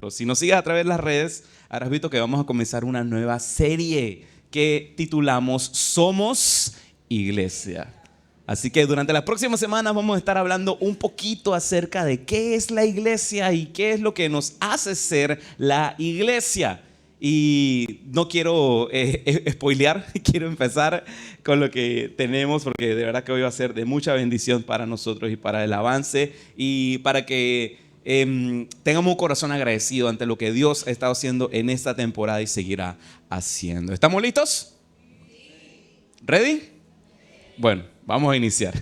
Si nos sigues a través de las redes, habrás visto que vamos a comenzar una nueva serie que titulamos Somos Iglesia. Así que durante las próximas semanas vamos a estar hablando un poquito acerca de qué es la iglesia y qué es lo que nos hace ser la iglesia. Y no quiero spoilear, quiero empezar con lo que tenemos, porque de verdad que hoy va a ser de mucha bendición para nosotros y para el avance y para que tengamos un corazón agradecido ante lo que Dios ha estado haciendo en esta temporada y seguirá haciendo. ¿Estamos listos? ¿Ready? Bueno, vamos a iniciar.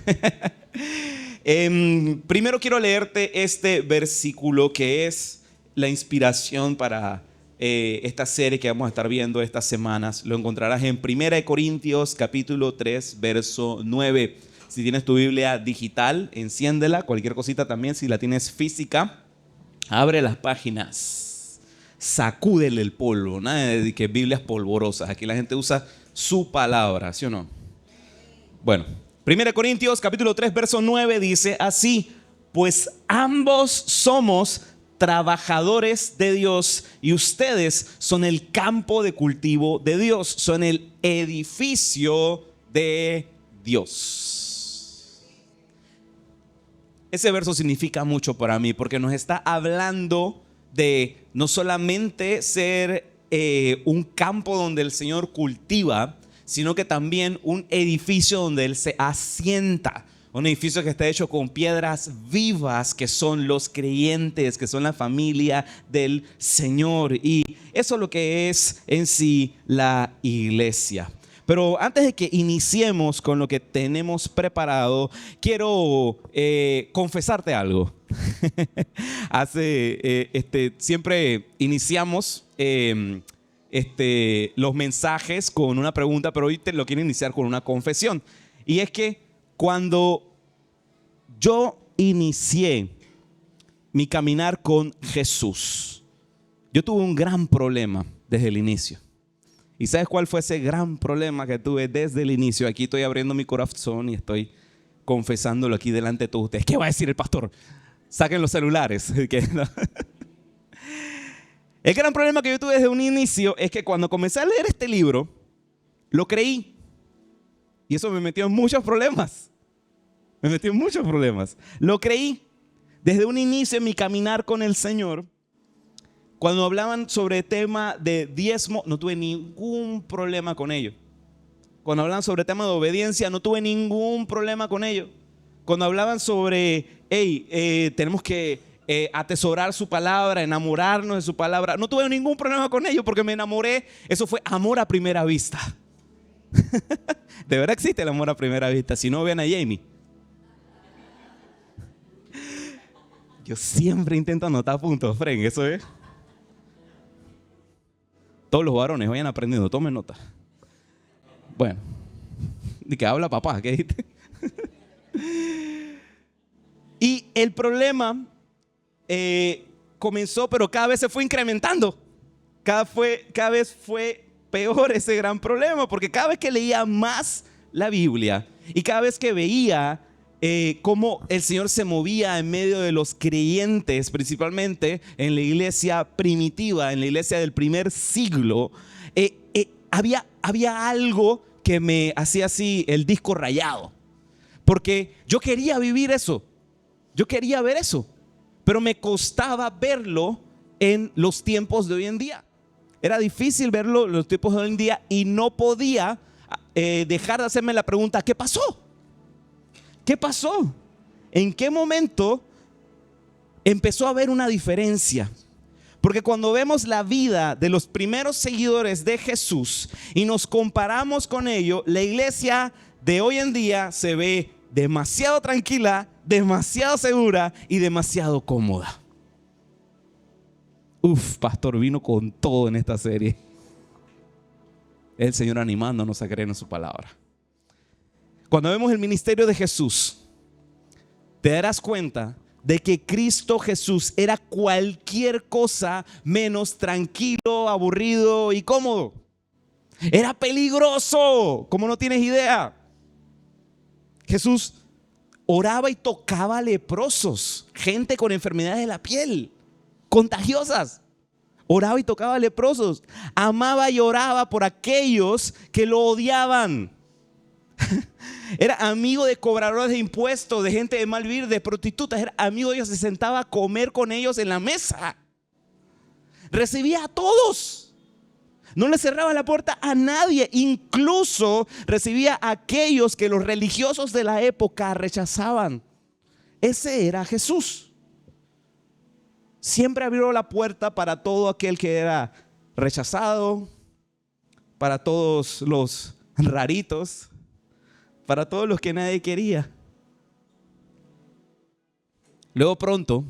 Primero quiero leerte este versículo que es la inspiración para esta serie que vamos a estar viendo estas semanas. Lo encontrarás en 1 Corintios capítulo 3, verso 9. Si tienes tu Biblia digital, enciéndela. Cualquier cosita también, si la tienes física, abre las páginas. Sacúdele el polvo. Nada de que Biblias polvorosas. Aquí la gente usa su palabra, ¿sí o no? Bueno, 1 Corintios capítulo 3, verso 9 dice así: pues ambos somos trabajadores de Dios y ustedes son el campo de cultivo de Dios, son el edificio de Dios. Ese verso significa mucho para mí porque nos está hablando de no solamente ser un campo donde el Señor cultiva, sino que también un edificio donde Él se asienta. Un edificio que está hecho con piedras vivas, que son los creyentes, que son la familia del Señor. Y eso es lo que es en sí la iglesia. Pero antes de que iniciemos con lo que tenemos preparado, quiero confesarte algo. Siempre iniciamos los mensajes con una pregunta, pero hoy te lo quiero iniciar con una confesión. Y es que cuando yo inicié mi caminar con Jesús, yo tuve un gran problema desde el inicio. ¿Y sabes cuál fue ese gran problema que tuve desde el inicio? Aquí estoy abriendo mi corazón y estoy confesándolo aquí delante de todos ustedes. ¿Qué va a decir el pastor? Saquen los celulares. El gran problema que yo tuve desde un inicio es que cuando comencé a leer este libro, lo creí. Y eso me metió en muchos problemas. Lo creí. Desde un inicio en mi caminar con el Señor, cuando hablaban sobre el tema de diezmo, no tuve ningún problema con ello. Cuando hablaban sobre el tema de obediencia, no tuve ningún problema con ello. Cuando hablaban sobre, tenemos que atesorar su palabra, enamorarnos de su palabra, no tuve ningún problema con ello porque me enamoré. Eso fue amor a primera vista. De verdad existe el amor a primera vista. Si no, vean a Jamie. Yo siempre intento anotar puntos, Fren, eso es. Todos los varones vayan aprendiendo, tomen nota. Bueno, ¿de qué habla papá? ¿Qué dijiste? Y el problema comenzó, pero cada vez se fue incrementando. Cada vez fue peor ese gran problema, porque cada vez que leía más la Biblia y cada vez que veía cómo el Señor se movía en medio de los creyentes, principalmente en la iglesia primitiva, en la iglesia del primer siglo, había algo que me hacía así el disco rayado, porque yo quería vivir eso, yo quería ver eso, pero me costaba verlo en los tiempos de hoy en día. Era difícil verlo en los tiempos de hoy en día y no podía dejar de hacerme la pregunta: ¿qué pasó? ¿Qué pasó? ¿En qué momento empezó a haber una diferencia? Porque cuando vemos la vida de los primeros seguidores de Jesús y nos comparamos con ello, la iglesia de hoy en día se ve demasiado tranquila, demasiado segura y demasiado cómoda. Pastor vino con todo en esta serie. El Señor animándonos a creer en su palabra. Cuando vemos el ministerio de Jesús, te darás cuenta de que Cristo Jesús era cualquier cosa menos tranquilo, aburrido y cómodo. Era peligroso, como no tienes idea. Jesús oraba y tocaba leprosos, gente con enfermedades de la piel, contagiosas. oraba y tocaba a leprosos, amaba y oraba por aquellos que lo odiaban. Era amigo de cobradores de impuestos, de gente de mal vivir, de prostitutas. Era amigo de ellos, se sentaba a comer con ellos en la mesa. Recibía a todos. No le cerraba la puerta a nadie. Incluso recibía a aquellos que los religiosos de la época rechazaban. Ese era Jesús. Siempre abrió la puerta para todo aquel que era rechazado, para todos los raritos, para todos los que nadie quería. Luego pronto,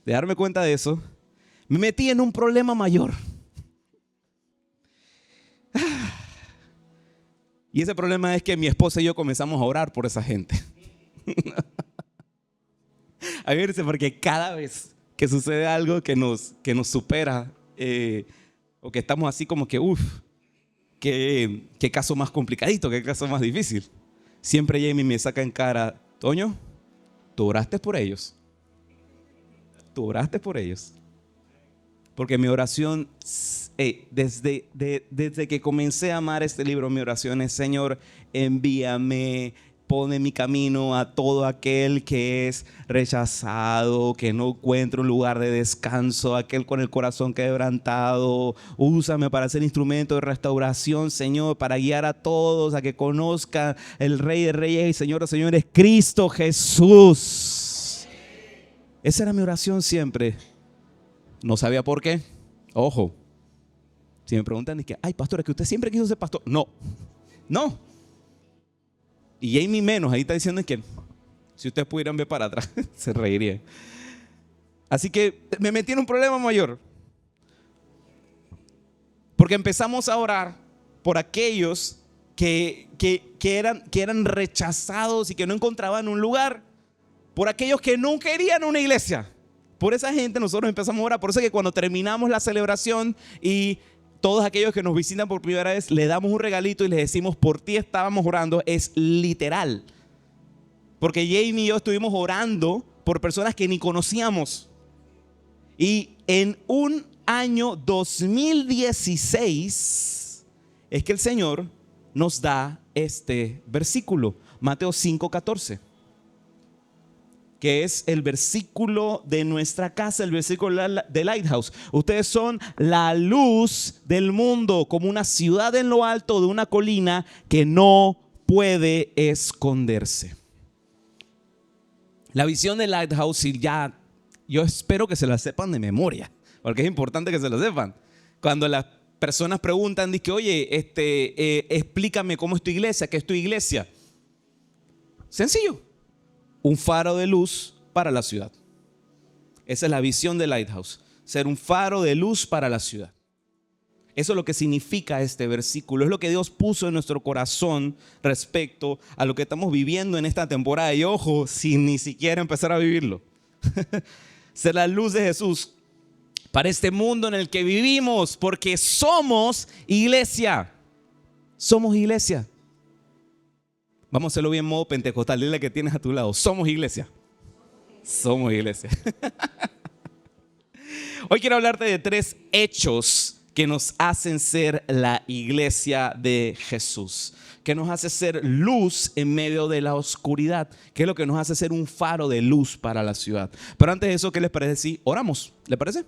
de darme cuenta de eso, me metí en un problema mayor. Y ese problema es que mi esposa y yo comenzamos a orar por esa gente. A verse, porque cada vez que sucede algo que nos supera, o que estamos así como que, qué caso más complicadito, qué caso más difícil, siempre Jamie me saca en cara: Toño, tú oraste por ellos. Tú oraste por ellos. Porque mi oración, desde que comencé a amar este libro, mi oración es: Señor, envíame, pon en mi camino a todo aquel que es rechazado, que no encuentra un lugar de descanso, aquel con el corazón quebrantado. Úsame para ser instrumento de restauración, Señor, para guiar a todos a que conozcan el Rey de Reyes y Señor de Señores, Cristo Jesús. Esa era mi oración siempre. No sabía por qué. Ojo, si me preguntan, es que, ay, pastor, es que usted siempre quiso ser pastor. No. Y Jamie menos, ahí está diciendo que si ustedes pudieran ver para atrás, se reirían. Así que me metí en un problema mayor. Porque empezamos a orar por aquellos que eran rechazados y que no encontraban un lugar. Por aquellos que no querían una iglesia. Por esa gente nosotros empezamos a orar. Por eso es que cuando terminamos la celebración y todos aquellos que nos visitan por primera vez, le damos un regalito y les decimos: por ti estábamos orando. Es literal. Porque Jamie y yo estuvimos orando por personas que ni conocíamos. Y en un año 2016 es que el Señor nos da este versículo, Mateo 5:14. Que es el versículo de nuestra casa, el versículo de Lighthouse. Ustedes son la luz del mundo, como una ciudad en lo alto de una colina que no puede esconderse. La visión de Lighthouse, y ya yo espero que se la sepan de memoria, porque es importante que se la sepan. Cuando las personas preguntan, dicen: oye, explícame cómo es tu iglesia, qué es tu iglesia. Sencillo. Un faro de luz para la ciudad. Esa es la visión de Lighthouse. Ser un faro de luz para la ciudad. Eso es lo que significa este versículo. Es lo que Dios puso en nuestro corazón respecto a lo que estamos viviendo en esta temporada. Y ojo, sin ni siquiera empezar a vivirlo. Ser la luz de Jesús para este mundo en el que vivimos. Porque somos iglesia. Somos iglesia. Vamos a hacerlo bien en modo pentecostal. Dile que tienes a tu lado: somos iglesia. Somos iglesia. Hoy quiero hablarte de 3 hechos que nos hacen ser la iglesia de Jesús, que nos hace ser luz en medio de la oscuridad, que es lo que nos hace ser un faro de luz para la ciudad. Pero antes de eso, ¿qué les parece si oramos? ¿Les parece?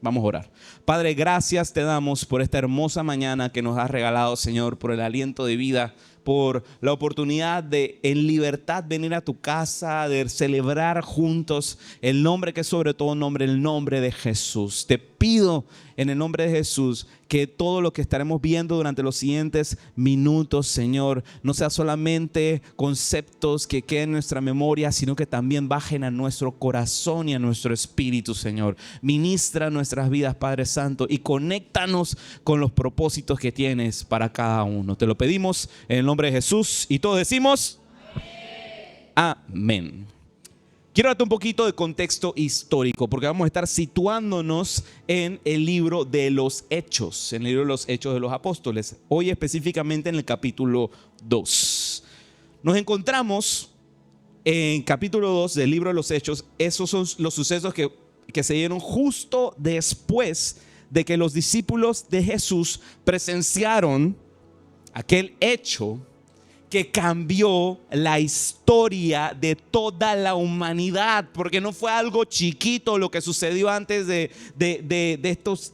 Vamos a orar. Padre, gracias te damos por esta hermosa mañana que nos has regalado, Señor, por el aliento de vida, por la oportunidad de en libertad venir a tu casa, de celebrar juntos el nombre que es sobre todo nombre, el nombre de Jesús. Te pido en el nombre de Jesús que todo lo que estaremos viendo durante los siguientes minutos, Señor, no sea solamente conceptos que queden en nuestra memoria, sino que también bajen a nuestro corazón y a nuestro espíritu, Señor. Ministra nuestras vidas, Padre Santo, y conéctanos con los propósitos que tienes para cada uno. Te lo pedimos en el nombre de Jesús y todos decimos amén. Quiero darte un poquito de contexto histórico porque vamos a estar situándonos en el libro de los Hechos, en el libro de los Hechos de los Apóstoles, hoy específicamente en el capítulo 2. Nos encontramos en capítulo 2 del libro de los Hechos. Esos son los sucesos que se dieron justo después de que los discípulos de Jesús presenciaron aquel hecho que cambió la historia de toda la humanidad, porque no fue algo chiquito lo que sucedió antes de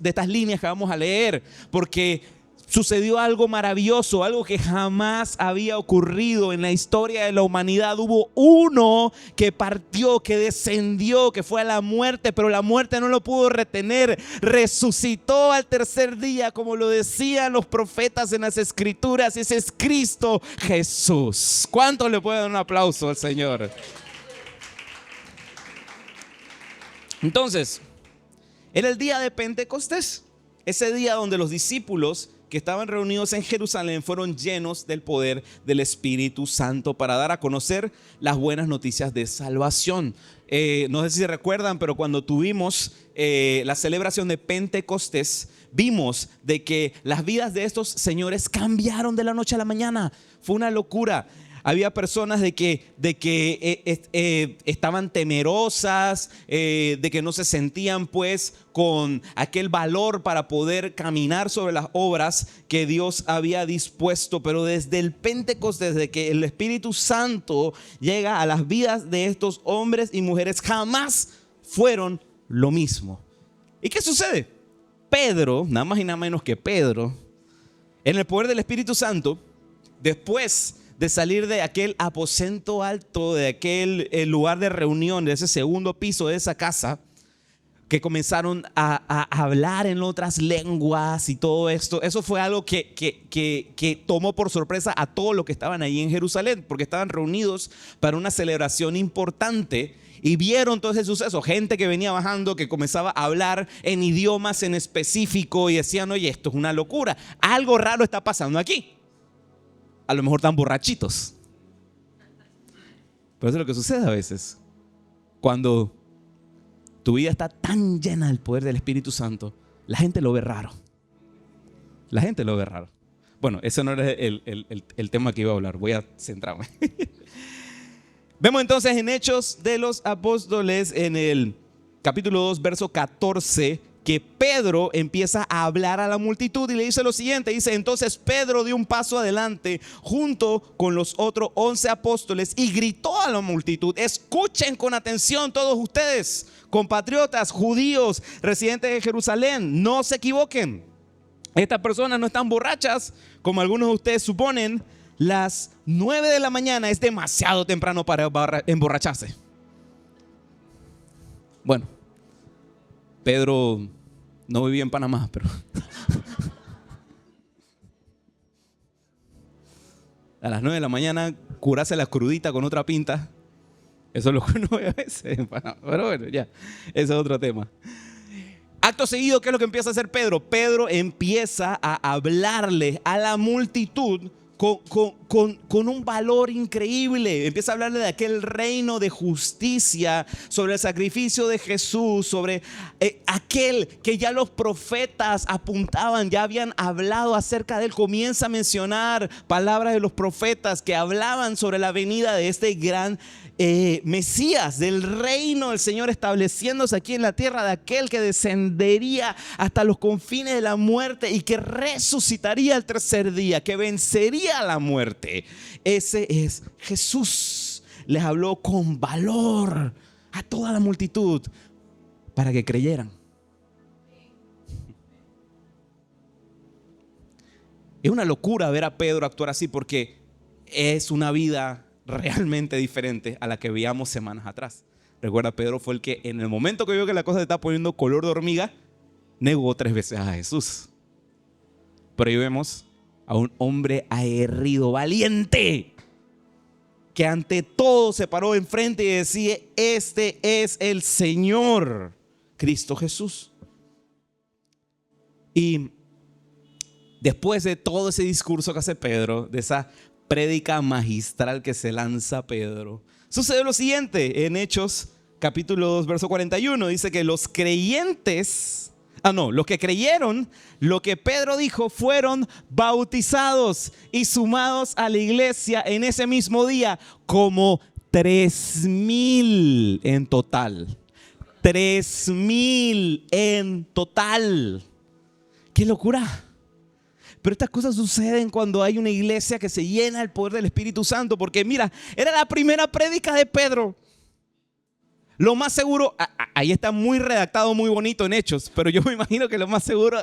estas líneas que vamos a leer, porque sucedió algo maravilloso, algo que jamás había ocurrido en la historia de la humanidad. Hubo uno que partió, que descendió, que fue a la muerte, pero la muerte no lo pudo retener. Resucitó al tercer día, como lo decían los profetas en las escrituras. Ese es Cristo Jesús. ¿Cuánto le pueden dar un aplauso al Señor? Entonces, era el día de Pentecostés, ese día donde los discípulos que estaban reunidos en Jerusalén fueron llenos del poder del Espíritu Santo para dar a conocer las buenas noticias de salvación. No sé si recuerdan, pero cuando tuvimos la celebración de Pentecostés, vimos de que las vidas de estos señores cambiaron de la noche a la mañana. Fue una locura. Había personas de que estaban temerosas, de que no se sentían pues con aquel valor para poder caminar sobre las obras que Dios había dispuesto. Pero desde el Pentecostés, desde que el Espíritu Santo llega a las vidas de estos hombres y mujeres, jamás fueron lo mismo. ¿Y qué sucede? Pedro, nada más y nada menos que Pedro, en el poder del Espíritu Santo, después de salir de aquel aposento alto, de aquel lugar de reunión, de ese segundo piso de esa casa, que comenzaron a hablar en otras lenguas y todo esto. Eso fue algo que tomó por sorpresa a todos los que estaban ahí en Jerusalén, porque estaban reunidos para una celebración importante y vieron todo ese suceso. Gente que venía bajando, que comenzaba a hablar en idiomas en específico y decían: oye, esto es una locura, algo raro está pasando aquí. A lo mejor están borrachitos. Pero eso es lo que sucede a veces. Cuando tu vida está tan llena del poder del Espíritu Santo, la gente lo ve raro. La gente lo ve raro. Bueno, ese no era el tema que iba a hablar. Voy a centrarme. Vemos entonces en Hechos de los Apóstoles, en el capítulo 2, verso 14, que Pedro empieza a hablar a la multitud y le dice lo siguiente. Dice: entonces Pedro dio un paso adelante junto con los otros 11 apóstoles y gritó a la multitud: escuchen con atención todos ustedes, compatriotas judíos residentes de Jerusalén, no se equivoquen. Estas personas no están borrachas como algunos de ustedes suponen. Las 9 de la mañana es demasiado temprano para emborracharse. Bueno, Pedro no vivía en Panamá, pero a las 9 de la mañana curarse la crudita con otra pinta, eso es lo que uno ve a veces en Panamá. Pero bueno, ya, ese es otro tema. Acto seguido, ¿qué es lo que empieza a hacer Pedro? Pedro empieza a hablarle a la multitud con un valor increíble. Empieza a hablarle de aquel reino de justicia, sobre el sacrificio de Jesús, sobre aquel que ya los profetas apuntaban, ya habían hablado acerca de él. Comienza a mencionar palabras de los profetas que hablaban sobre la venida de este gran Mesías, del reino del Señor estableciéndose aquí en la tierra, de aquel que descendería hasta los confines de la muerte y que resucitaría el tercer día, que vencería a la muerte. Ese es Jesús. Les habló con valor a toda la multitud para que creyeran. Es una locura ver a Pedro actuar así, porque es una vida realmente diferente a la que veíamos semanas atrás. Recuerda, Pedro fue el que en el momento que vio que la cosa se estaba poniendo color de hormiga, negó 3 veces a Jesús. Pero ahí vemos a un hombre aguerrido, valiente, que ante todo se paró enfrente y decía: este es el Señor, Cristo Jesús. Y después de todo ese discurso que hace Pedro, de esa prédica magistral que se lanza Pedro, sucede lo siguiente. En Hechos capítulo 2, verso 41, dice que los creyentes, los que creyeron lo que Pedro dijo fueron bautizados y sumados a la iglesia en ese mismo día, como 3,000 en total. 3,000 en total. ¡Qué locura! Pero estas cosas suceden cuando hay una iglesia que se llena del poder del Espíritu Santo. Porque mira, era la primera prédica de Pedro. Lo más seguro, ahí está muy redactado, muy bonito en Hechos. Pero yo me imagino que lo más seguro,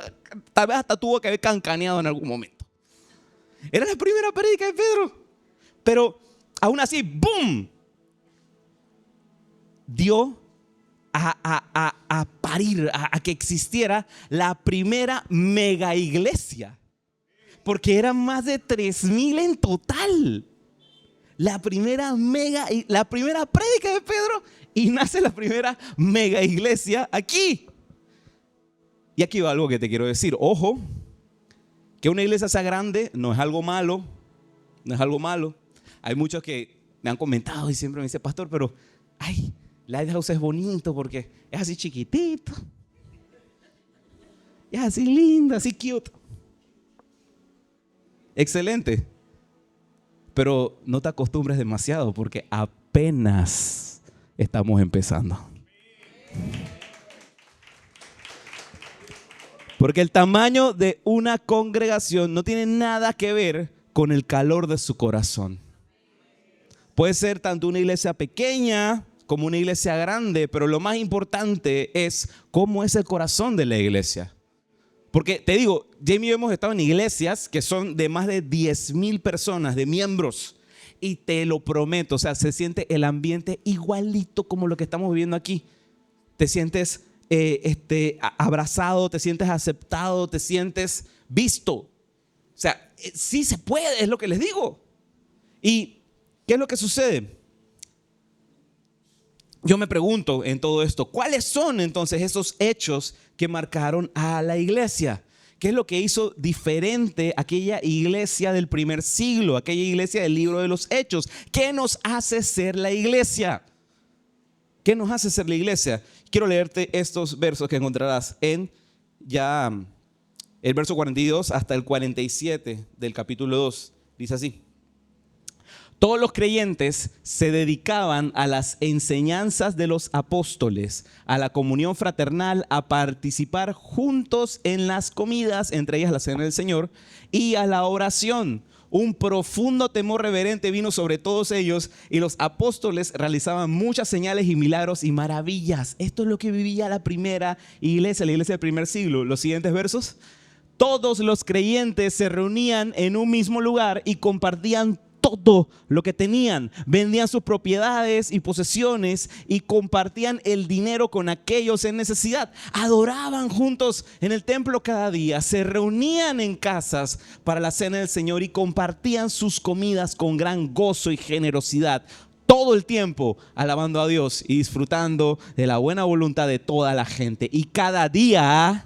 tal vez hasta tuvo que haber cancaneado en algún momento. Era la primera prédica de Pedro. Pero aún así, ¡boom! Dio a parir, a que existiera la primera mega iglesia. Porque eran más de 3,000 en total. La primera prédica de Pedro y nace la primera mega iglesia aquí. Y aquí va algo que te quiero decir. Ojo, que una iglesia sea grande no es algo malo. No es algo malo. Hay muchos que me han comentado y siempre me dicen, pastor, pero ay, Lighthouse es bonito porque es así chiquitito. Es así lindo, así cute. Excelente. Pero no te acostumbres demasiado porque apenas estamos empezando. Porque el tamaño de una congregación no tiene nada que ver con el calor de su corazón. Puede ser tanto una iglesia pequeña como una iglesia grande, pero lo más importante es cómo es el corazón de la iglesia. Porque te digo, Jamie y yo hemos estado en iglesias que son de más de 10,000 personas, de miembros. Y te lo prometo, o sea, se siente el ambiente igualito como lo que estamos viviendo aquí. Te sientes abrazado, te sientes aceptado, te sientes visto. O sea, sí se puede, es lo que les digo. ¿Y qué es lo que sucede? Yo me pregunto en todo esto, ¿cuáles son entonces esos hechos que marcaron a la iglesia? ¿Qué es lo que hizo diferente aquella iglesia del primer siglo, aquella iglesia del libro de los Hechos? ¿Qué nos hace ser la iglesia? ¿Qué nos hace ser la iglesia? Quiero leerte estos versos que encontrarás en ya el verso 42 hasta el 47 del capítulo 2. Dice así. Todos los creyentes se dedicaban a las enseñanzas de los apóstoles, a la comunión fraternal, a participar juntos en las comidas, entre ellas la cena del Señor, y a la oración. Un profundo temor reverente vino sobre todos ellos y los apóstoles realizaban muchas señales y milagros y maravillas. Esto es lo que vivía la primera iglesia, la iglesia del primer siglo. Los siguientes versos. Todos los creyentes se reunían en un mismo lugar y compartían todo lo que tenían. Vendían sus propiedades y posesiones y compartían el dinero con aquellos en necesidad. Adoraban juntos en el templo cada día. Se reunían en casas para la cena del Señor y compartían sus comidas con gran gozo y generosidad. Todo el tiempo alabando a Dios y disfrutando de la buena voluntad de toda la gente. Y cada día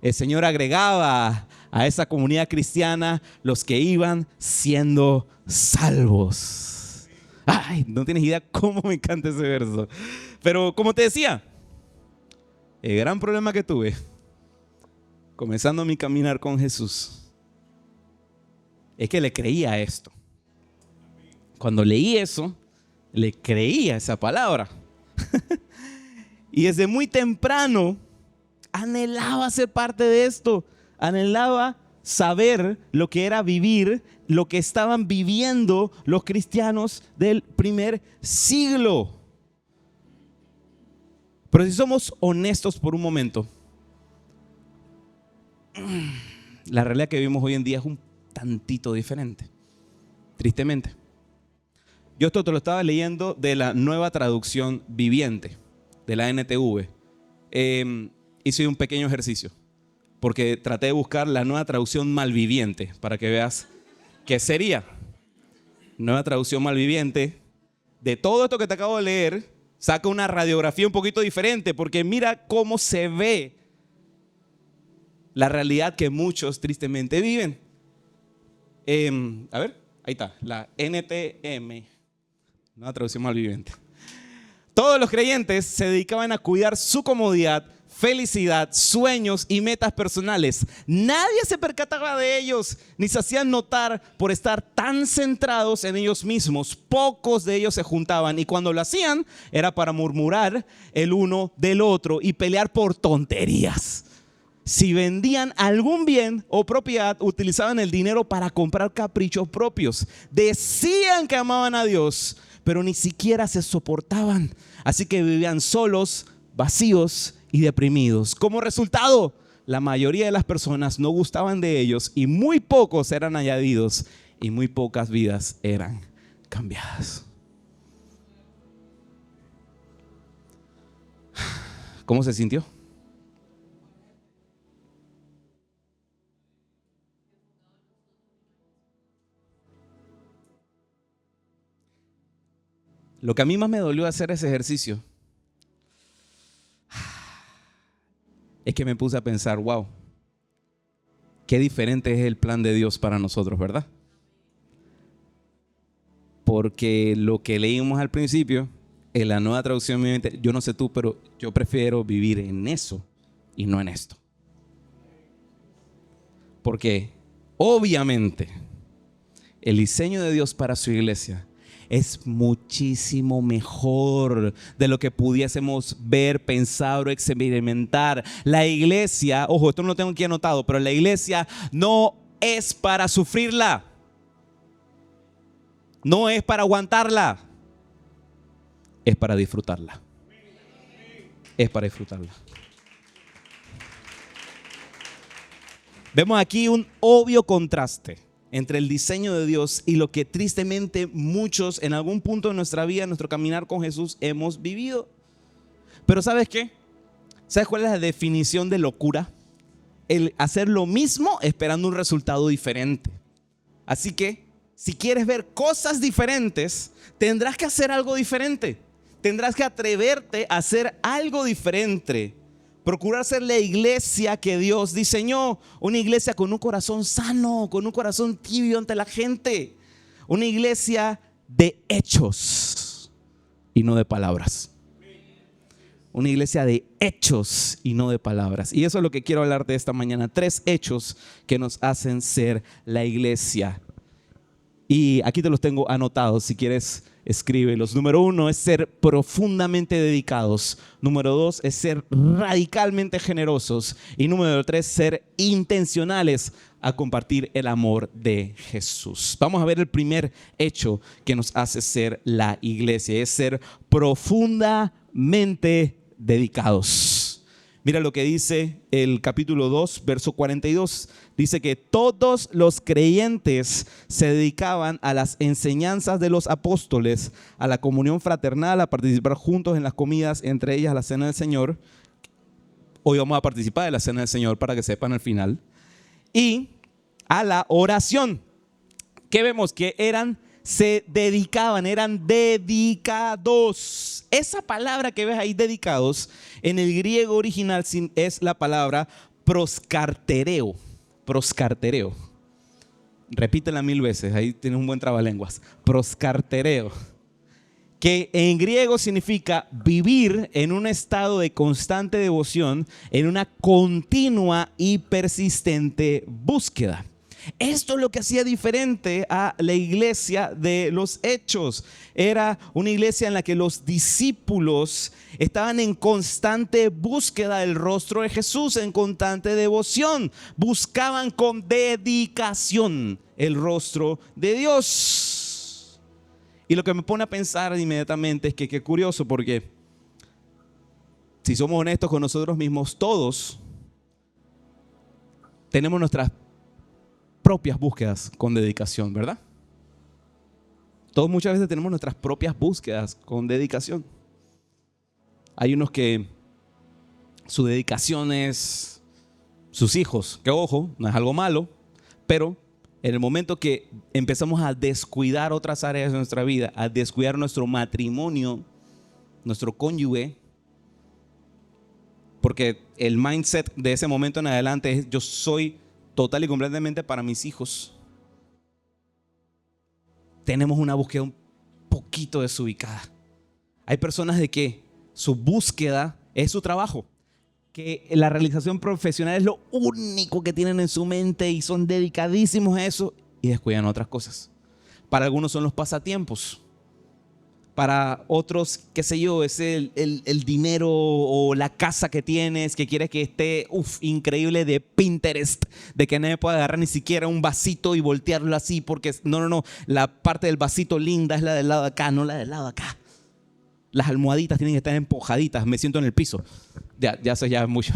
el Señor agregaba a esa comunidad cristiana los que iban siendo salvos. Ay, no tienes idea cómo me encanta ese verso. Pero como te decía, el gran problema que tuve comenzando mi caminar con Jesús es que le creía a esto. Cuando leí eso, le creía esa palabra. Y desde muy temprano anhelaba ser parte de esto. Anhelaba saber lo que era vivir, lo que estaban viviendo los cristianos del primer siglo. Pero si somos honestos por un momento, la realidad que vivimos hoy en día es un tantito diferente, tristemente. Yo esto te lo estaba leyendo de la Nueva Traducción Viviente, de la NTV. Hice un pequeño ejercicio, porque traté de buscar la Nueva Traducción Malviviente, para que veas qué sería. Nueva Traducción Malviviente, de todo esto que te acabo de leer, saca una radiografía un poquito diferente, porque mira cómo se ve la realidad que muchos tristemente viven. A ver, ahí está, la NTM, Nueva Traducción Malviviente. Todos los creyentes se dedicaban a cuidar su comodidad, felicidad, sueños y metas personales. Nadie se percataba de ellos, ni se hacían notar por estar tan centrados en ellos mismos. Pocos de ellos se juntaban y cuando lo hacían era para murmurar el uno del otro y pelear por tonterías. Si vendían algún bien o propiedad, utilizaban el dinero para comprar caprichos propios. Decían que amaban a Dios, pero ni siquiera se soportaban. Así que vivían solos, vacíos y deprimidos. Como resultado, la mayoría de las personas no gustaban de ellos y muy pocos eran añadidos y muy pocas vidas eran cambiadas. ¿Cómo se sintió? Lo que a mí más me dolió hacer ese ejercicio es que me puse a pensar, wow, qué diferente es el plan de Dios para nosotros, ¿verdad? Porque lo que leímos al principio, en la Nueva Traducción Viviente, yo no sé tú, pero yo prefiero vivir en eso y no en esto. Porque obviamente el diseño de Dios para su iglesia es muchísimo mejor de lo que pudiésemos ver, pensar o experimentar. La iglesia, ojo, esto no lo tengo aquí anotado, pero la iglesia no es para sufrirla. No es para aguantarla. Es para disfrutarla. Es para disfrutarla. Vemos aquí un obvio contraste entre el diseño de Dios y lo que tristemente muchos en algún punto de nuestra vida, en nuestro caminar con Jesús, hemos vivido. Pero ¿sabes qué? ¿Sabes cuál es la definición de locura? El hacer lo mismo esperando un resultado diferente. Así que, si quieres ver cosas diferentes, tendrás que hacer algo diferente. Tendrás que atreverte a hacer algo diferente. Procurar ser la iglesia que Dios diseñó. Una iglesia con un corazón sano, con un corazón tibio ante la gente. Una iglesia de hechos y no de palabras. Una iglesia de hechos y no de palabras. Y eso es lo que quiero hablarte esta mañana. 3 hechos que nos hacen ser la iglesia. Y aquí te los tengo anotados, si quieres escríbelos. Número 1 es ser profundamente dedicados. Número 2 es ser radicalmente generosos. Y número 3, ser intencionales a compartir el amor de Jesús. Vamos a ver el primer hecho que nos hace ser la iglesia. Es ser profundamente dedicados. Mira lo que dice el capítulo 2, verso 42. Dice que todos los creyentes se dedicaban a las enseñanzas de los apóstoles, a la comunión fraternal, a participar juntos en las comidas, entre ellas la cena del Señor. Hoy vamos a participar de la cena del Señor para que sepan al final. Y a la oración. ¿Qué vemos? Que se dedicaban, eran dedicados. Esa palabra que ves ahí, dedicados, en el griego original es la palabra proscartereo. Proscartereo. Repítela 1000 veces, ahí tienes un buen trabalenguas. Proscartereo. Que en griego significa vivir en un estado de constante devoción, en una continua y persistente búsqueda. Esto es lo que hacía diferente a la iglesia de los Hechos. Era una iglesia en la que los discípulos estaban en constante búsqueda del rostro de Jesús, en constante devoción. Buscaban con dedicación el rostro de Dios. Y lo que me pone a pensar inmediatamente es que qué curioso, porque si somos honestos con nosotros mismos, todos tenemos nuestras propias búsquedas con dedicación, ¿verdad? Todos muchas veces tenemos nuestras propias búsquedas con dedicación. Hay unos que su dedicación es sus hijos, que ojo, no es algo malo, pero en el momento que empezamos a descuidar otras áreas de nuestra vida, a descuidar nuestro matrimonio, nuestro cónyuge, porque el mindset de ese momento en adelante es: yo soy total y completamente para mis hijos. Tenemos una búsqueda un poquito desubicada. Hay personas de que su búsqueda es su trabajo, que la realización profesional es lo único que tienen en su mente y son dedicadísimos a eso y descuidan otras cosas. Para algunos son los pasatiempos. Para otros, qué sé yo, es el dinero o la casa que tienes, que quieres que esté increíble de Pinterest, de que nadie pueda agarrar ni siquiera un vasito y voltearlo así, porque no, la parte del vasito linda es la del lado de acá, no la del lado de acá. Las almohaditas tienen que estar empujaditas, me siento en el piso. Ya eso ya es mucho.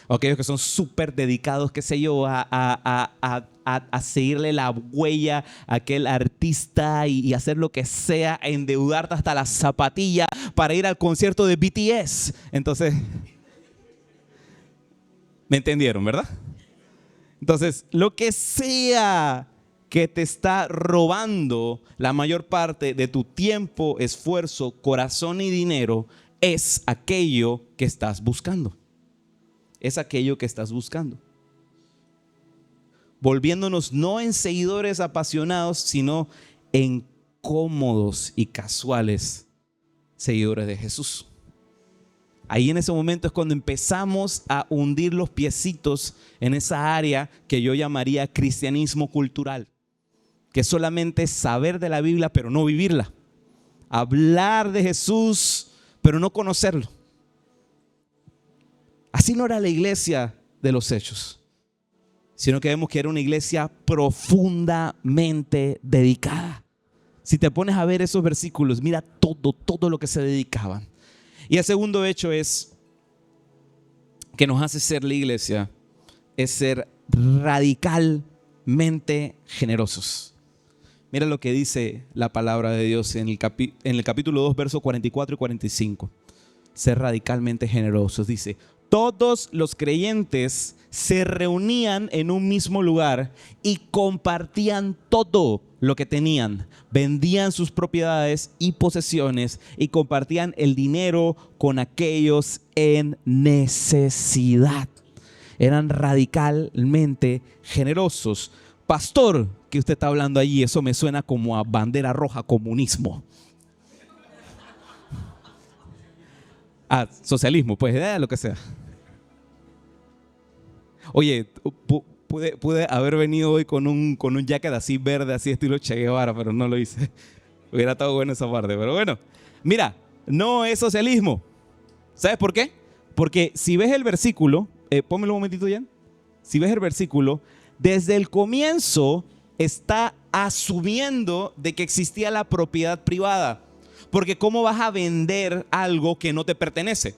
Aquellos que son súper dedicados, qué sé yo, a seguirle la huella a aquel artista y hacer lo que sea, a endeudarte hasta la zapatilla para ir al concierto de BTS. Entonces, ¿me entendieron, verdad? Entonces, lo que sea que te está robando la mayor parte de tu tiempo, esfuerzo, corazón y dinero, es aquello que estás buscando. Es aquello que estás buscando. Volviéndonos no en seguidores apasionados, sino en cómodos y casuales seguidores de Jesús. Ahí en ese momento es cuando empezamos a hundir los piecitos en esa área que yo llamaría cristianismo cultural, que solamente es saber de la Biblia pero no vivirla, hablar de Jesús pero no conocerlo. Así no era la iglesia de los Hechos, sino que vemos que era una iglesia profundamente dedicada. Si te pones a ver esos versículos, mira todo lo que se dedicaban. Y el segundo hecho es que nos hace ser la iglesia, es ser radicalmente generosos. Mira lo que dice la palabra de Dios en el capítulo 2, versos 44 y 45. Ser radicalmente generosos. Dice: todos los creyentes se reunían en un mismo lugar y compartían todo lo que tenían. Vendían sus propiedades y posesiones y compartían el dinero con aquellos en necesidad. Eran radicalmente generosos. Pastor, que usted está hablando allí, eso me suena como a bandera roja, comunismo. Socialismo, pues, lo que sea. Oye, pude haber venido hoy con un jacket así verde, así estilo Che Guevara, pero no lo hice. Hubiera estado bueno esa parte, pero bueno. Mira, no es socialismo. ¿Sabes por qué? Porque si ves el versículo, pónmelo un momentito ya. Si ves el versículo, desde el comienzo está asumiendo de que existía la propiedad privada. Porque ¿cómo vas a vender algo que no te pertenece?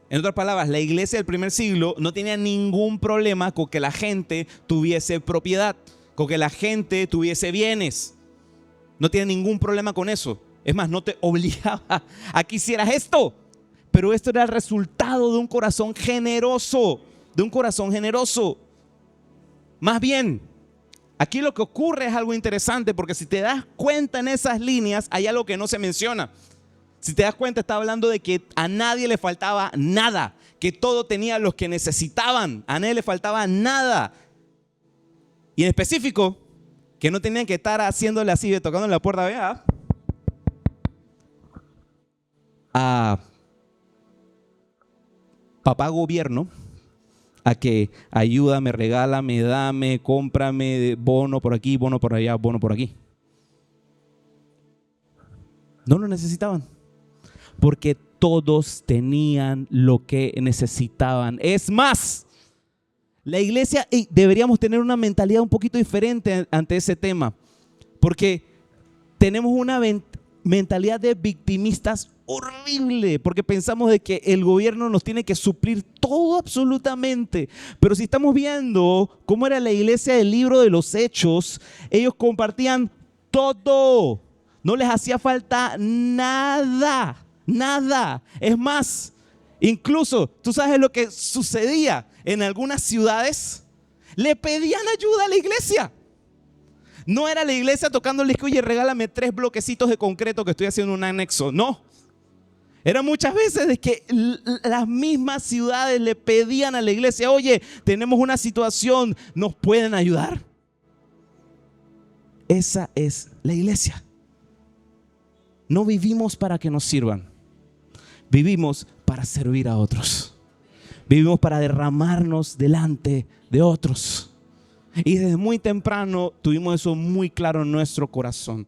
En otras palabras, la iglesia del primer siglo no tenía ningún problema con que la gente tuviese propiedad, con que la gente tuviese bienes. No tenía ningún problema con eso. Es más, no te obligaba a que hicieras esto. Pero esto era el resultado de un corazón generoso, de un corazón generoso. Más bien, aquí lo que ocurre es algo interesante, porque si te das cuenta en esas líneas, hay algo que no se menciona. Si te das cuenta, está hablando de que a nadie le faltaba nada, que todo tenía los que necesitaban, a nadie le faltaba nada. Y en específico, que no tenían que estar haciéndole así, tocando en la puerta, vea, a papá gobierno, a que ayúdame, regálame, dame, cómprame, bono por aquí, bono por allá, bono por aquí. No lo necesitaban, porque todos tenían lo que necesitaban. Es más, la iglesia, deberíamos tener una mentalidad un poquito diferente ante ese tema, porque tenemos una mentalidad de victimistas horrible, porque pensamos de que el gobierno nos tiene que suplir todo absolutamente. Pero si estamos viendo cómo era la iglesia del libro de los Hechos, ellos compartían todo, no les hacía falta nada, nada. Es más, incluso, ¿tú sabes lo que sucedía en algunas ciudades? Le pedían ayuda a la iglesia. No era la iglesia tocándole, oye, regálame 3 bloquecitos de concreto que estoy haciendo un anexo. No. Era muchas veces de que las mismas ciudades le pedían a la iglesia, oye, tenemos una situación, ¿nos pueden ayudar? Esa es la iglesia. No vivimos para que nos sirvan. Vivimos para servir a otros. Vivimos para derramarnos delante de otros. Y desde muy temprano tuvimos eso muy claro en nuestro corazón.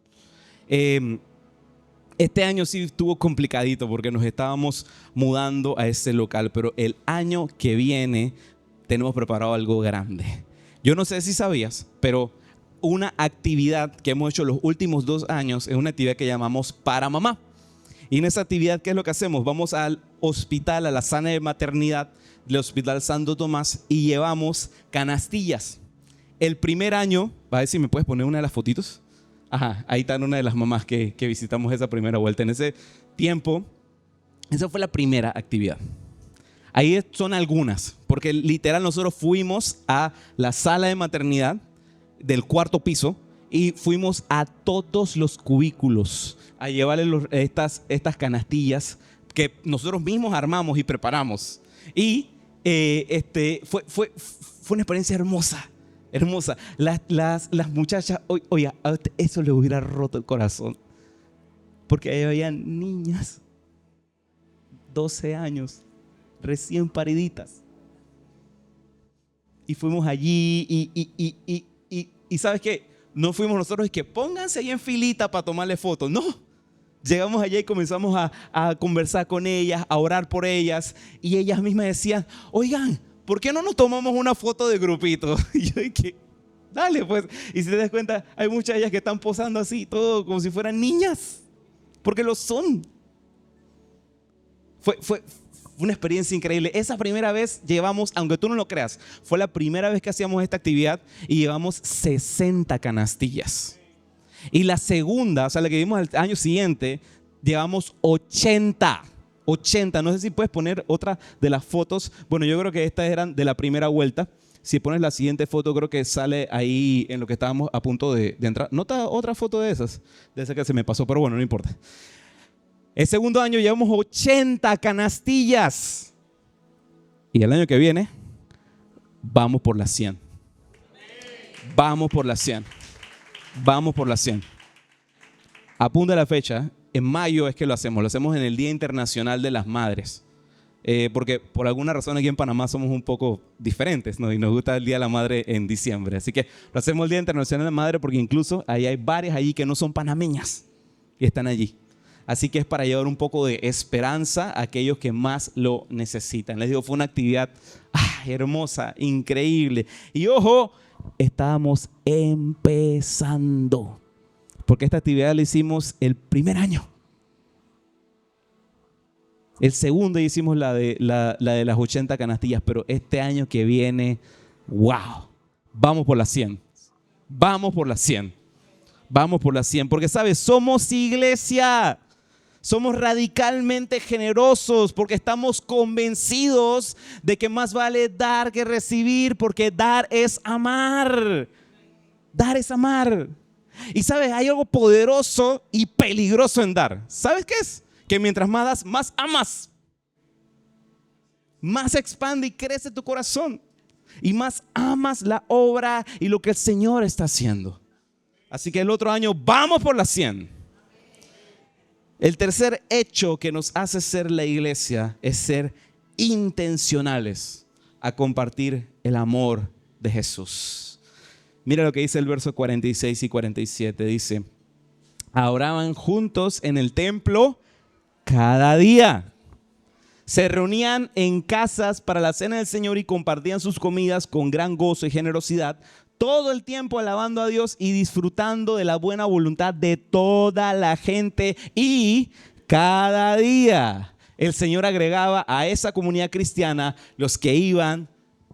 Este año sí estuvo complicadito porque nos estábamos mudando a ese local, pero el año que viene tenemos preparado algo grande. Yo no sé si sabías, pero una actividad que hemos hecho los últimos 2 años es una actividad que llamamos Para Mamá. Y en esa actividad, ¿qué es lo que hacemos? Vamos al hospital, a la sala de maternidad del Hospital Santo Tomás y llevamos canastillas. El primer año, ¿vas a ver si me puedes poner una de las fotitos? Ajá, ahí está una de las mamás que visitamos esa primera vuelta. En ese tiempo, esa fue la primera actividad. Ahí son algunas, porque literal nosotros fuimos a la sala de maternidad del 4º piso y fuimos a todos los cubículos a llevarle estas canastillas que nosotros mismos armamos y preparamos. Y fue una experiencia hermosa. Hermosa. Las muchachas, oiga, eso le hubiera roto el corazón. Porque ahí había niñas, 12 años, recién pariditas. Y fuimos allí y ¿sabes qué? No fuimos nosotros y que pónganse ahí en filita para tomarle fotos. No. Llegamos allá y comenzamos a conversar con ellas, a orar por ellas. Y ellas mismas decían, oigan, ¿por qué no nos tomamos una foto de grupito? Y yo dije, dale pues. Y si te das cuenta, hay muchas de ellas que están posando así, todo como si fueran niñas. Porque lo son. Fue una experiencia increíble. Esa primera vez llevamos, aunque tú no lo creas, fue la primera vez que hacíamos esta actividad y llevamos 60 canastillas. Y la segunda, o sea, la que vimos el año siguiente, llevamos 80. No sé si puedes poner otra de las fotos. Bueno, yo creo que estas eran de la primera vuelta. Si pones la siguiente foto, creo que sale ahí en lo que estábamos a punto de entrar. ¿Nota otra foto de esa que se me pasó? Pero bueno, no importa. El segundo año llevamos 80 canastillas. Y el año que viene, vamos por las 100. Vamos por las 100. Vamos por las 100. Apunta la fecha. En mayo es que lo hacemos. Lo hacemos en el Día Internacional de las Madres. Porque por alguna razón aquí en Panamá somos un poco diferentes, ¿no? Y nos gusta el Día de la Madre en diciembre. Así que lo hacemos el Día Internacional de la Madre porque incluso ahí hay varias allí que no son panameñas y están allí. Así que es para llevar un poco de esperanza a aquellos que más lo necesitan. Les digo, fue una actividad hermosa, increíble. Y ojo, estábamos empezando. Porque esta actividad la hicimos el primer año. El segundo hicimos la de las 80 canastillas. Pero este año que viene, wow, vamos por las 100. Vamos por las 100. Vamos por las 100. Porque, ¿sabes? Somos iglesia. Somos radicalmente generosos porque estamos convencidos de que más vale dar que recibir, porque dar es amar. Dar es amar. Y sabes, hay algo poderoso y peligroso en dar. ¿Sabes qué es? Que mientras más das, más amas. Más expande y crece tu corazón. Y más amas la obra y lo que el Señor está haciendo. Así que el otro año vamos por las 100. El tercer hecho que nos hace ser la iglesia es ser intencionales a compartir el amor de Jesús. Mira lo que dice el verso 46 y 47. Dice, oraban juntos en el templo cada día. Se reunían en casas para la cena del Señor y compartían sus comidas con gran gozo y generosidad, todo el tiempo alabando a Dios y disfrutando de la buena voluntad de toda la gente. Y cada día el Señor agregaba a esa comunidad cristiana los que iban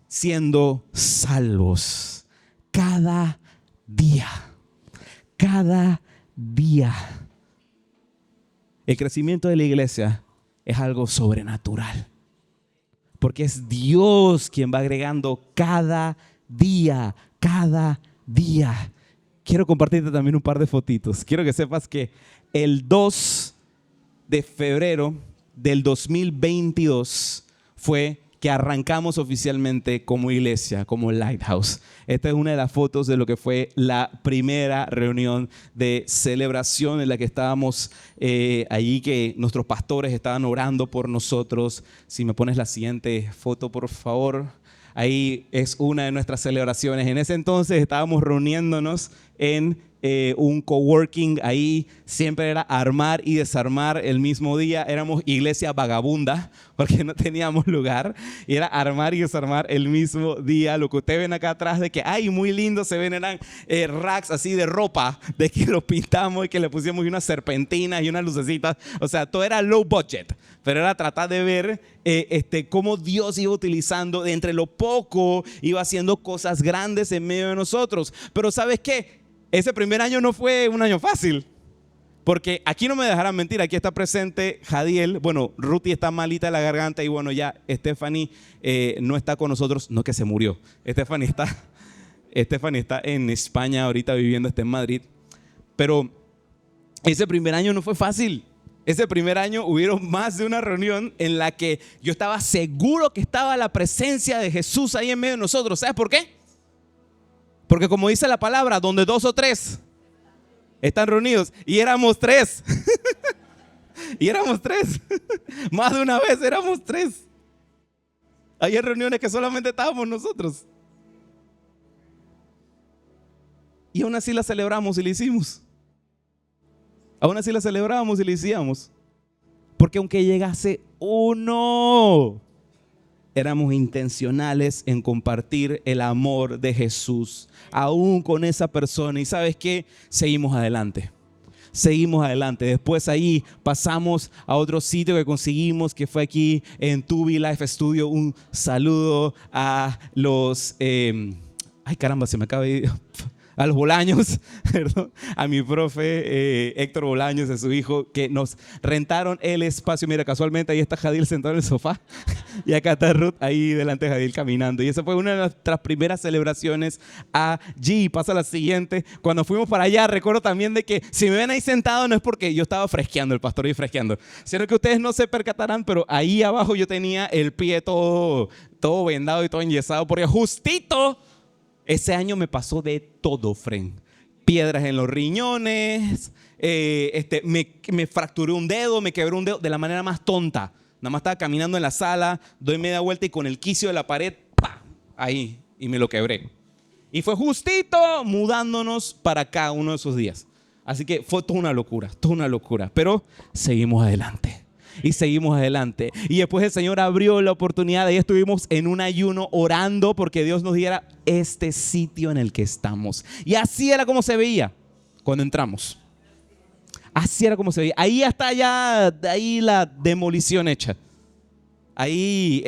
siendo salvos. Cada día. Cada día. El crecimiento de la iglesia es algo sobrenatural. Porque es Dios quien va agregando cada día. Cada día. Quiero compartirte también un par de fotitos. Quiero que sepas que el 2 de febrero del 2022 fue que arrancamos oficialmente como iglesia, como Lighthouse. Esta es una de las fotos de lo que fue la primera reunión de celebración en la que estábamos allí, que nuestros pastores estaban orando por nosotros. Si me pones la siguiente foto, por favor. Ahí es una de nuestras celebraciones. En ese entonces estábamos reuniéndonos en un coworking ahí, siempre era armar y desarmar el mismo día. Éramos iglesia vagabunda porque no teníamos lugar y era armar y desarmar el mismo día. Lo que ustedes ven acá atrás de que, ay, muy lindo se ven, eran racks así de ropa, de que los pintamos y que le pusimos unas serpentinas y unas lucecitas. O sea, todo era low budget, pero era tratar de ver cómo Dios iba utilizando de entre lo poco, iba haciendo cosas grandes en medio de nosotros. Pero ¿sabes qué? Ese primer año no fue un año fácil, porque aquí no me dejarán mentir, aquí está presente Jadiel. Bueno, Ruti está malita de la garganta y bueno, ya Stephanie no está con nosotros, no que se murió. Stephanie está en España ahorita viviendo, está en Madrid. Pero ese primer año no fue fácil. Ese primer año hubieron más de una reunión en la que yo estaba seguro que estaba la presencia de Jesús ahí en medio de nosotros. ¿Sabes por qué? Porque como dice la palabra, donde 2 o 3 están reunidos, y éramos 3. Y éramos 3. Más de una vez éramos 3. Hay reuniones que solamente estábamos nosotros. Y aún así la celebramos y la hicimos. Aún así la celebramos y la hacíamos. Porque aunque llegase uno, éramos intencionales en compartir el amor de Jesús, aún con esa persona. Y ¿sabes qué? Seguimos adelante. Seguimos adelante. Después ahí pasamos a otro sitio que conseguimos, que fue aquí en Tubi Life Studio. Un saludo a los... ay caramba, se me acaba de ir... A los Bolaños, perdón, a mi profe Héctor Bolaños, a su hijo, que nos rentaron el espacio. Mira, casualmente ahí está Jadil sentado en el sofá y acá está Ruth ahí delante de Jadil caminando. Y esa fue una de nuestras primeras celebraciones allí. Pasa la siguiente. Cuando fuimos para allá, recuerdo también de que si me ven ahí sentado no es porque yo estaba fresqueando, el pastor y fresqueando, sino que ustedes no se percatarán, pero ahí abajo yo tenía el pie todo vendado y todo enyesado, porque justito ese año me pasó de todo, Fren. Piedras en los riñones, me fracturé un dedo, me quebré un dedo de la manera más tonta. Nada más estaba caminando en la sala, doy media vuelta y con el quicio de la pared, ¡pah! Ahí, y me lo quebré. Y fue justito mudándonos para acá uno de esos días. Así que fue toda una locura. Pero seguimos adelante. Y seguimos adelante. Y después el Señor abrió la oportunidad. Y estuvimos en un ayuno orando porque Dios nos diera este sitio en el que estamos. Y así era como se veía cuando entramos. Así era como se veía. Ahí está ya ahí la demolición hecha. Ahí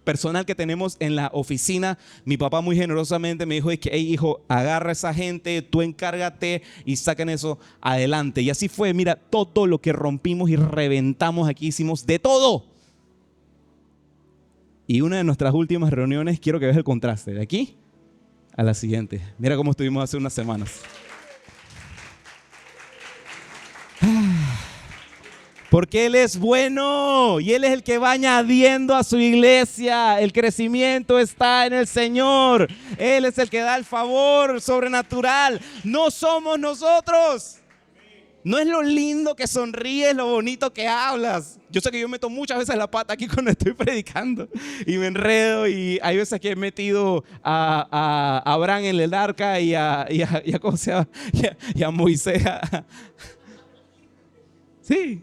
personal que tenemos en la oficina, mi papá muy generosamente me dijo que, hey hijo, agarra a esa gente, tú encárgate y saquen eso adelante. Y así fue, mira, todo lo que rompimos y reventamos aquí, hicimos de todo. Y una de nuestras últimas reuniones, quiero que veas el contraste de aquí a la siguiente. Mira cómo estuvimos hace unas semanas. Porque Él es bueno y Él es el que va añadiendo a su iglesia. El crecimiento está en el Señor. Él es el que da el favor sobrenatural. No somos nosotros. No es lo lindo que sonríes, lo bonito que hablas. Yo sé que yo meto muchas veces la pata aquí cuando estoy predicando y me enredo, y hay veces que he metido a Abraham en el arca y a ¿cómo se llama? Y a Moisés. Sí.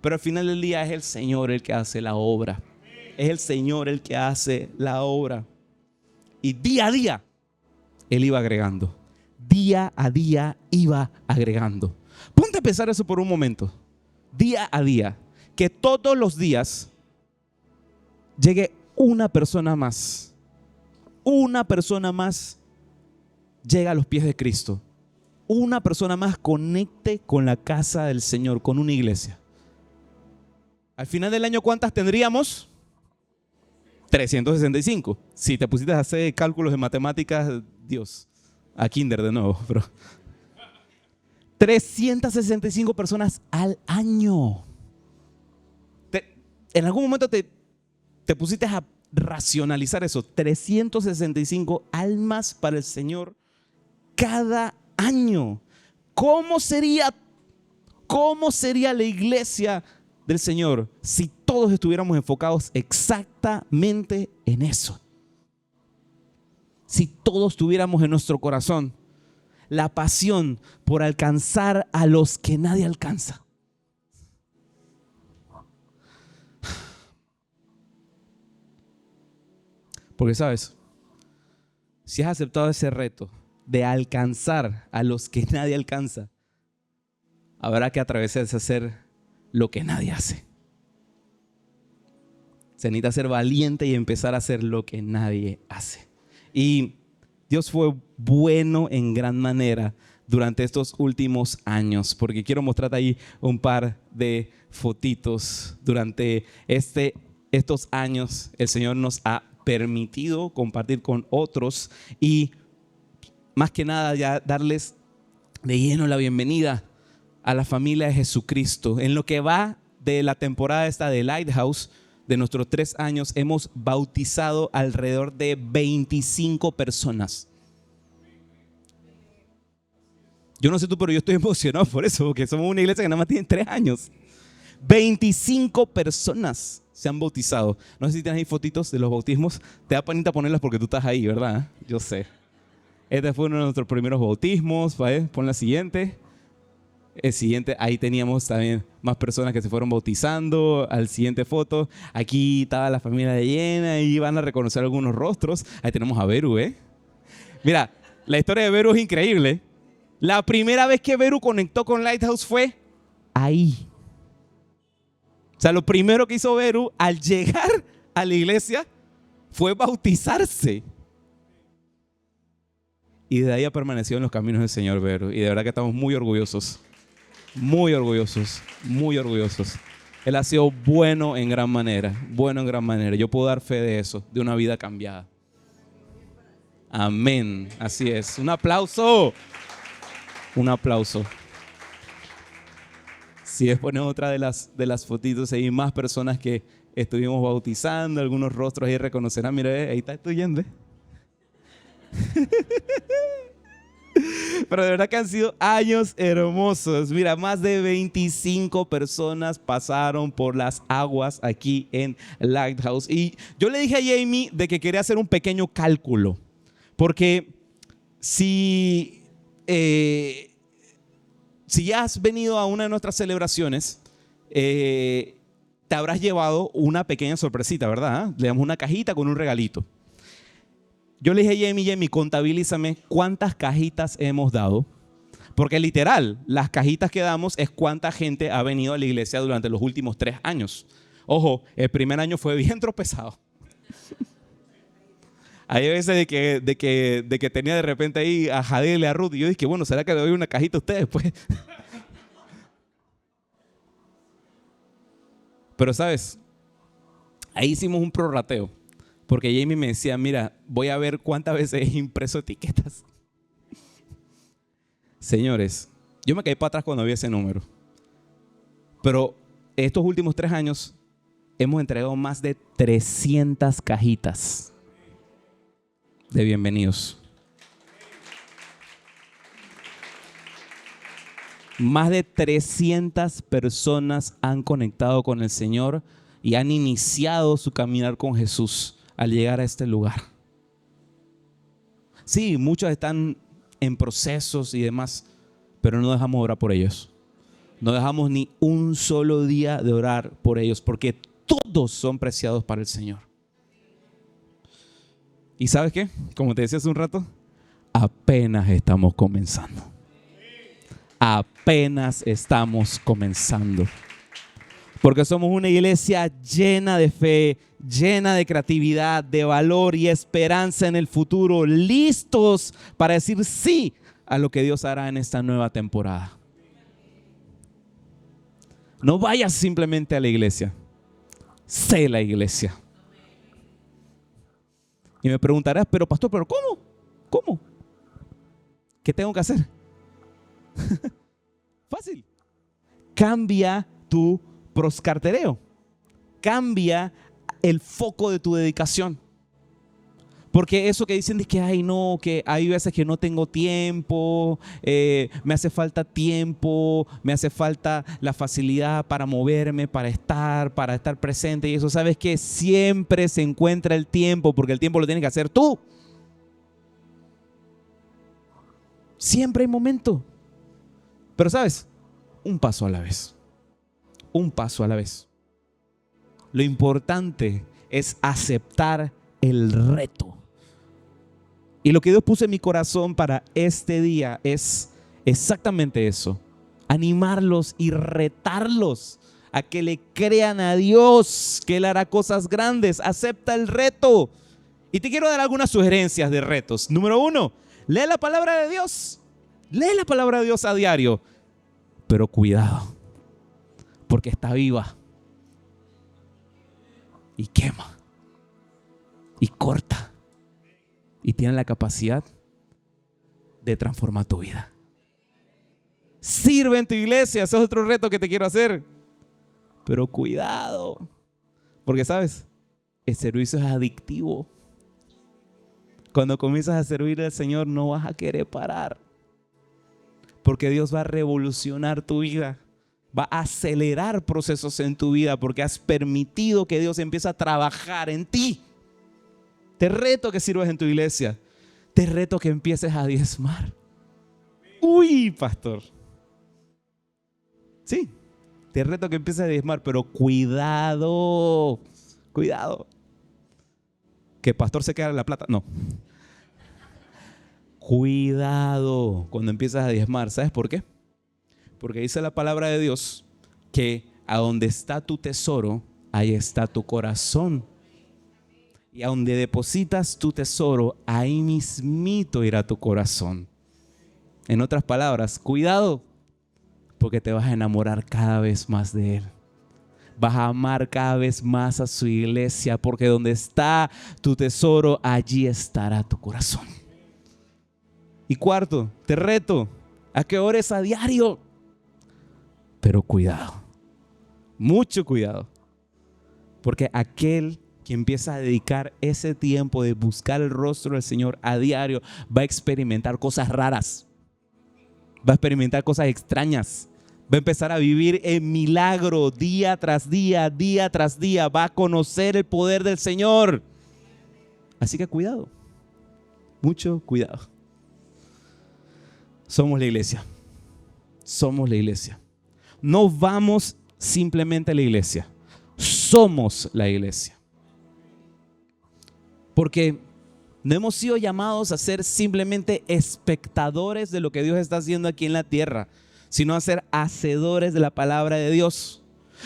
Pero al final del día es el Señor el que hace la obra. Es el Señor el que hace la obra. Y día a día Él iba agregando. Día a día iba agregando. Ponte a pensar eso por un momento. Día a día. Que todos los días llegue una persona más. Una persona más llega a los pies de Cristo. Una persona más conecte con la casa del Señor, con una iglesia. Al final del año, ¿cuántas tendríamos? 365. Si te pusiste a hacer cálculos de matemáticas, Dios, a kinder de nuevo. Pero 365 personas al año. En algún momento te pusiste a racionalizar eso. 365 almas para el Señor cada año. ¿Cómo sería la iglesia del Señor si todos estuviéramos enfocados exactamente en eso? si todos tuviéramos en nuestro corazón la pasión por alcanzar a los que nadie alcanza. Porque sabes, si has aceptado ese reto de alcanzar a los que nadie alcanza, habrá que atravesarse a hacer lo que nadie hace. Se necesita ser valiente y empezar a hacer lo que nadie hace. Y Dios fue bueno en gran manera durante estos últimos años, porque quiero mostrarte ahí un par de fotitos. Durante estos años el Señor nos ha permitido compartir con otros y más que nada ya darles de lleno la bienvenida a la familia de Jesucristo. En lo que va de la temporada esta de Lighthouse, de nuestros 3 años, hemos bautizado alrededor de 25 personas. Yo no sé tú, pero yo estoy emocionado por eso, porque somos una iglesia que nada más tiene 3 años. 25 personas se han bautizado. No sé si tienes ahí fotitos de los bautismos. Te da panita ponerlas porque tú estás ahí, ¿verdad? Yo sé. Este fue uno de nuestros primeros bautismos. ¿Vale? Pon la siguiente. El siguiente, ahí teníamos también más personas que se fueron bautizando. Al siguiente foto, aquí estaba la familia de llena y van a reconocer algunos rostros. Ahí tenemos a Beru, ¿eh? Mira, la historia de Beru es increíble. La primera vez que Beru conectó con Lighthouse fue ahí. O sea, lo primero que hizo Beru al llegar a la iglesia fue bautizarse. Y de ahí ha permanecido en los caminos del Señor Beru. Y de verdad que estamos muy orgullosos. Muy orgullosos, muy orgullosos. Él ha sido bueno en gran manera, bueno en gran manera. Yo puedo dar fe de eso, de una vida cambiada. Amén, así es. Un aplauso. Un aplauso. Si es poner otra de las fotitos, hay más personas que estuvimos bautizando, algunos rostros ahí reconocerán. Mira, ahí está estudiando. Pero de verdad que han sido años hermosos. Mira, más de 25 personas pasaron por las aguas aquí en Lighthouse. Y yo le dije a Jamie de que quería hacer un pequeño cálculo. Porque si ya has venido a una de nuestras celebraciones, te habrás llevado una pequeña sorpresita, ¿verdad? Le damos una cajita con un regalito. Yo le dije a Jamie, contabilízame cuántas cajitas hemos dado. Porque literal, las cajitas que damos es cuánta gente ha venido a la iglesia durante los últimos 3 años. Ojo, el primer año fue bien tropezado. Hay veces de que tenía de repente ahí a Jadel y a Ruth. Y yo dije, bueno, ¿será que le doy una cajita a ustedes? Pues? Pero sabes, ahí hicimos un prorrateo. Porque Jamie me decía, mira, voy a ver cuántas veces he impreso etiquetas. Señores, yo me caí para atrás cuando vi ese número. Pero estos últimos 3 años hemos entregado más de 300 cajitas de bienvenidos. Más de 300 personas han conectado con el Señor y han iniciado su caminar con Jesús al llegar a este lugar. Sí, muchos están en procesos y demás, pero no dejamos de orar por ellos. No dejamos ni un solo día de orar por ellos, porque todos son preciados para el Señor. ¿Y sabes qué? Como te decía hace un rato, apenas estamos comenzando. Apenas estamos comenzando. Porque somos una iglesia llena de fe, llena de creatividad, de valor y esperanza en el futuro, listos para decir sí a lo que Dios hará en esta nueva temporada. No vayas simplemente a la iglesia, sé la iglesia. Y me preguntarás, pero pastor, ¿pero cómo? ¿Cómo? ¿Qué tengo que hacer? Fácil. Cambia tu proscartereo. Cambia el foco de tu dedicación. Porque eso que dicen de que ay no, que hay veces que no tengo tiempo, me hace falta tiempo, me hace falta la facilidad para moverme, para estar presente. Y eso, sabes que siempre se encuentra el tiempo, porque el tiempo lo tienes que hacer tú. Siempre hay momento. Pero ¿sabes? Un paso a la vez. Un paso a la vez. Lo importante es aceptar el reto. Y lo que Dios puso en mi corazón para este día es exactamente eso. Animarlos y retarlos a que le crean a Dios, que Él hará cosas grandes. Acepta el reto. Y te quiero dar algunas sugerencias de retos. Número 1, lee la palabra de Dios. Lee la palabra de Dios a diario. Pero cuidado, porque está viva. Y quema. Y corta. Y tiene la capacidad de transformar tu vida. Sirve en tu iglesia. Ese es otro reto que te quiero hacer. Pero cuidado. Porque sabes, el servicio es adictivo. Cuando comienzas a servir al Señor no vas a querer parar. Porque Dios va a revolucionar tu vida. Va a acelerar procesos en tu vida porque has permitido que Dios empiece a trabajar en ti. Te reto que sirvas en tu iglesia. Te reto que empieces a diezmar. Uy, pastor. Sí, te reto que empieces a diezmar, pero cuidado. Cuidado. ¿Que el pastor se queda en la plata? No. Cuidado cuando empiezas a diezmar. ¿Sabes por qué? Porque dice la palabra de Dios que a donde está tu tesoro, ahí está tu corazón. Y a donde depositas tu tesoro, ahí mismito irá tu corazón. En otras palabras, cuidado, porque te vas a enamorar cada vez más de Él. Vas a amar cada vez más a su iglesia, porque donde está tu tesoro, allí estará tu corazón. Y cuarto, te reto a que ores a diario. Pero cuidado, mucho cuidado, porque aquel que empieza a dedicar ese tiempo de buscar el rostro del Señor a diario va a experimentar cosas raras, va a experimentar cosas extrañas, va a empezar a vivir en milagro día tras día, día tras día, va a conocer el poder del Señor. Así que cuidado, mucho cuidado. Somos la iglesia, somos la iglesia. No vamos simplemente a la iglesia, somos la iglesia. Porque no hemos sido llamados a ser simplemente espectadores de lo que Dios está haciendo aquí en la tierra, sino a ser hacedores de la palabra de Dios.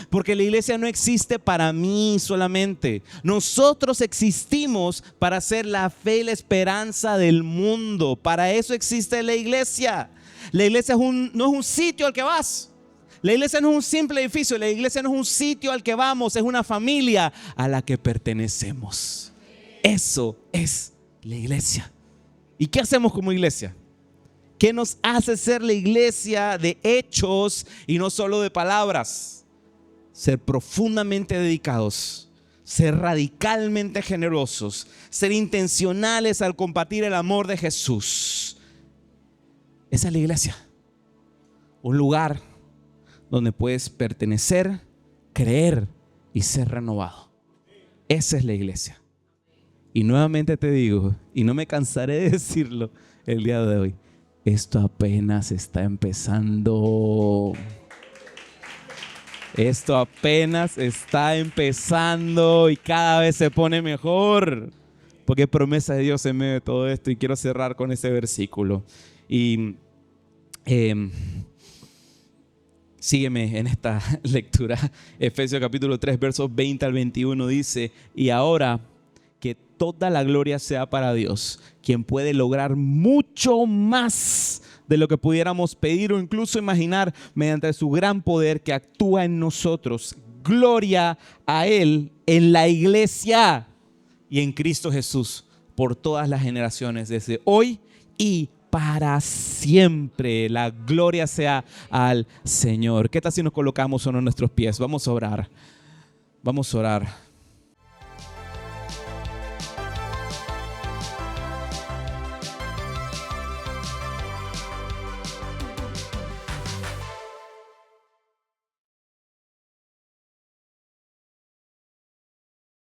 Porque la iglesia no existe para mí solamente. Nosotros existimos para ser la fe y la esperanza del mundo. Para eso existe la iglesia. La iglesia no es un sitio al que vas. La iglesia no es un simple edificio, la iglesia no es un sitio al que vamos, es una familia a la que pertenecemos. Eso es la iglesia. ¿Y qué hacemos como iglesia? ¿Qué nos hace ser la iglesia de hechos y no solo de palabras? Ser profundamente dedicados, ser radicalmente generosos, ser intencionales al compartir el amor de Jesús. Esa es la iglesia. Un lugar donde puedes pertenecer, creer y ser renovado. Esa es la iglesia. Y nuevamente te digo, y no me cansaré de decirlo el día de hoy, esto apenas está empezando. Esto apenas está empezando y cada vez se pone mejor. Porque hay promesa de Dios en medio de todo esto. Y quiero cerrar con ese versículo. Y sígueme en esta lectura. Efesios capítulo 3, versos 20 al 21 dice: y ahora que toda la gloria sea para Dios, quien puede lograr mucho más de lo que pudiéramos pedir o incluso imaginar mediante su gran poder que actúa en nosotros. Gloria a Él en la iglesia y en Cristo Jesús por todas las generaciones, desde hoy y para siempre. La gloria sea al Señor. ¿Qué tal si nos colocamos uno en nuestros pies? Vamos a orar. Vamos a orar.